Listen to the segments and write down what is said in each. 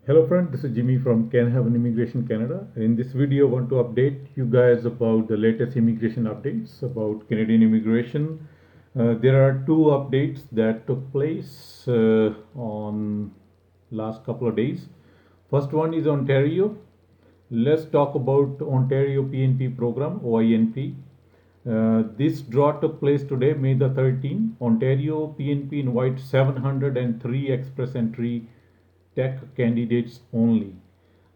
Hello friend, this is Jimmy from Can Haven Immigration Canada. In this video, I want to update you guys about the latest immigration updates about Canadian immigration. There are two updates that took place on last couple of days. First one is Ontario. Let's talk about Ontario PNP program, OINP. This draw took place today, May the 13th. Ontario PNP invites 703 express entry tech candidates only.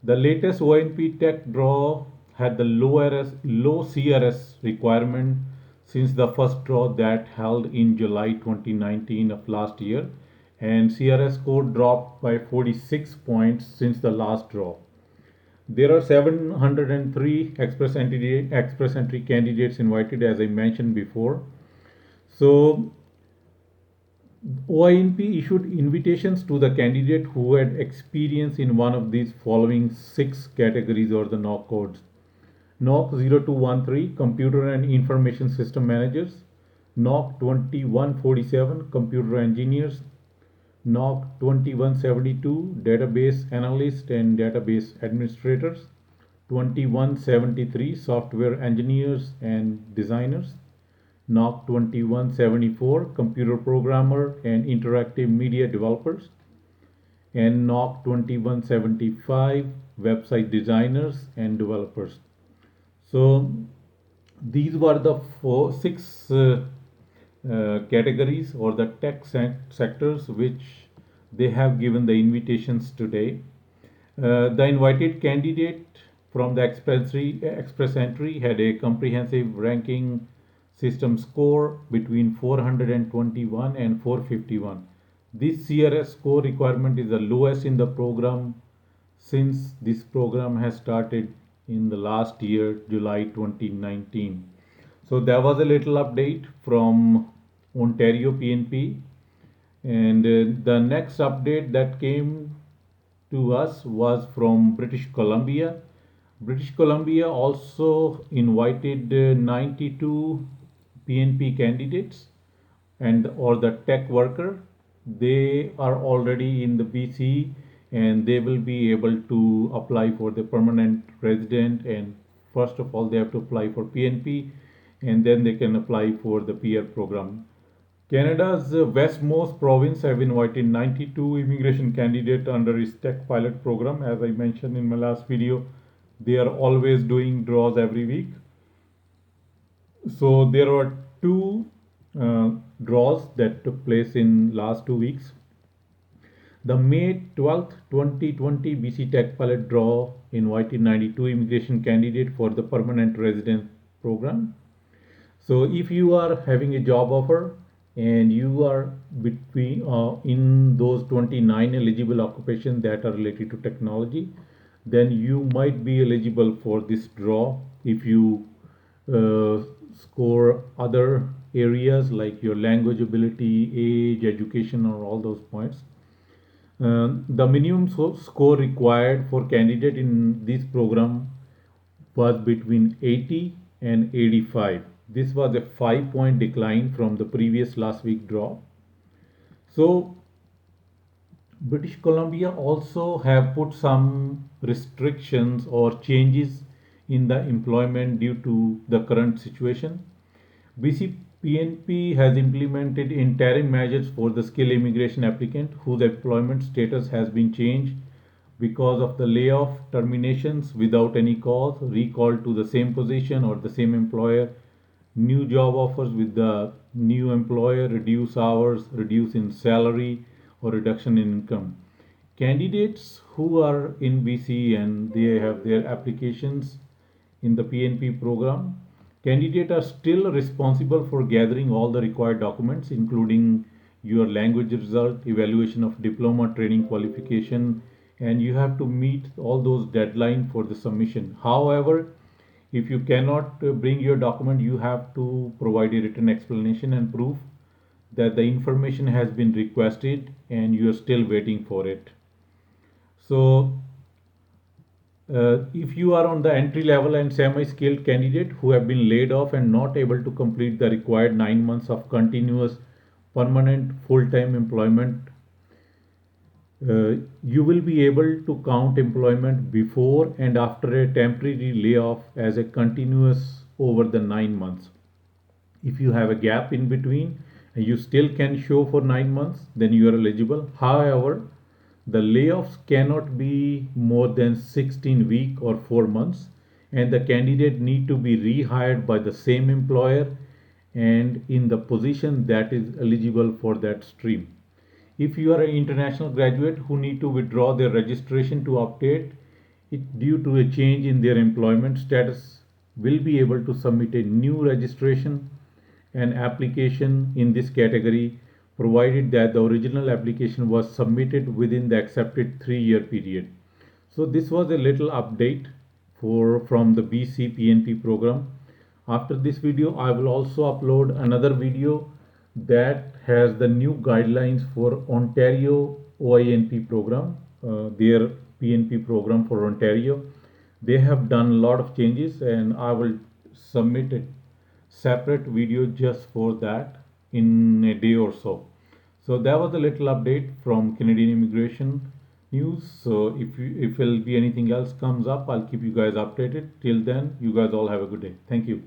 The latest ONP tech draw had the low CRS requirement since the first draw that held in July 2019 of last year, and CRS score dropped by 46 points since the last draw. There are 703 express entry candidates invited, as I mentioned before. So OINP issued invitations to the candidate who had experience in one of these following six categories or the NOC codes. NOC 0213 Computer and Information System Managers, NOC 2147 Computer Engineers, NOC 2172 Database Analyst and Database Administrators, 2173 Software Engineers and Designers, NOC 2174 Computer Programmer and Interactive Media Developers, and NOC 2175 Website Designers and Developers. So these were the six categories or the tech sectors which they have given the invitations today. The invited candidate from the express entry had a comprehensive ranking system score between 421 and 451. This CRS score requirement is the lowest in the program since this program has started in the last year, July 2019. So there was a little update from Ontario PNP, and the next update that came to us was from British Columbia. British Columbia also invited 92 PNP candidates and or the tech worker. They are already in the BC and they will be able to apply for the permanent resident, and first of all they have to apply for PNP and then they can apply for the PR program. Canada's westmost province have invited 92 immigration candidates under its tech pilot program. As I mentioned in my last video, they are always doing draws every week. So there were two draws that took place in last 2 weeks. The May 12th, 2020 BC Tech Pilot Draw invited 92 immigration candidates for the permanent resident program. So if you are having a job offer and you are between in those 29 eligible occupations that are related to technology, then you might be eligible for this draw if you uh, score other areas like your language ability, age, education, or all those points. The minimum score required for candidate in this program was between 80 and 85. This was a 5-point decline from the previous last week draw. So British Columbia also have put some restrictions or changes in the employment due to the current situation. BC PNP has implemented interim measures for the skilled immigration applicant whose employment status has been changed because of the layoff, terminations without any cause, recall to the same position or the same employer, new job offers with the new employer, reduce hours, reduce in salary, or reduction in income. Candidates who are in BC and they have their applications in the PNP program, candidates are still responsible for gathering all the required documents, including your language result, evaluation of diploma, training qualification, and you have to meet all those deadlines for the submission. However, if you cannot bring your document, you have to provide a written explanation and proof that the information has been requested and you are still waiting for it. So if you are on the entry level and semi-skilled candidate who have been laid off and not able to complete the required 9 months of continuous permanent full-time employment, You will be able to count employment before and after a temporary layoff as a continuous over the 9 months. If you have a gap in between and you still can show for 9 months, then you are eligible. However, the layoffs cannot be more than 16 week or 4 months, and the candidate need to be rehired by the same employer and in the position that is eligible for that stream. If you are an international graduate who need to withdraw their registration to update it due to a change in their employment status, will be able to submit a new registration and application in this category provided that the original application was submitted within the accepted 3-year period. So this was a little update for from the BC program. After this video, I will also upload another video that has the new guidelines for Ontario OINP program, their PNP program for Ontario. They have done a lot of changes, and I will submit a separate video just for that in a day or so. So that was a little update from Canadian immigration news. So if will be anything else comes up, I'll keep you guys updated. Till then, you guys all have a good day. Thank you.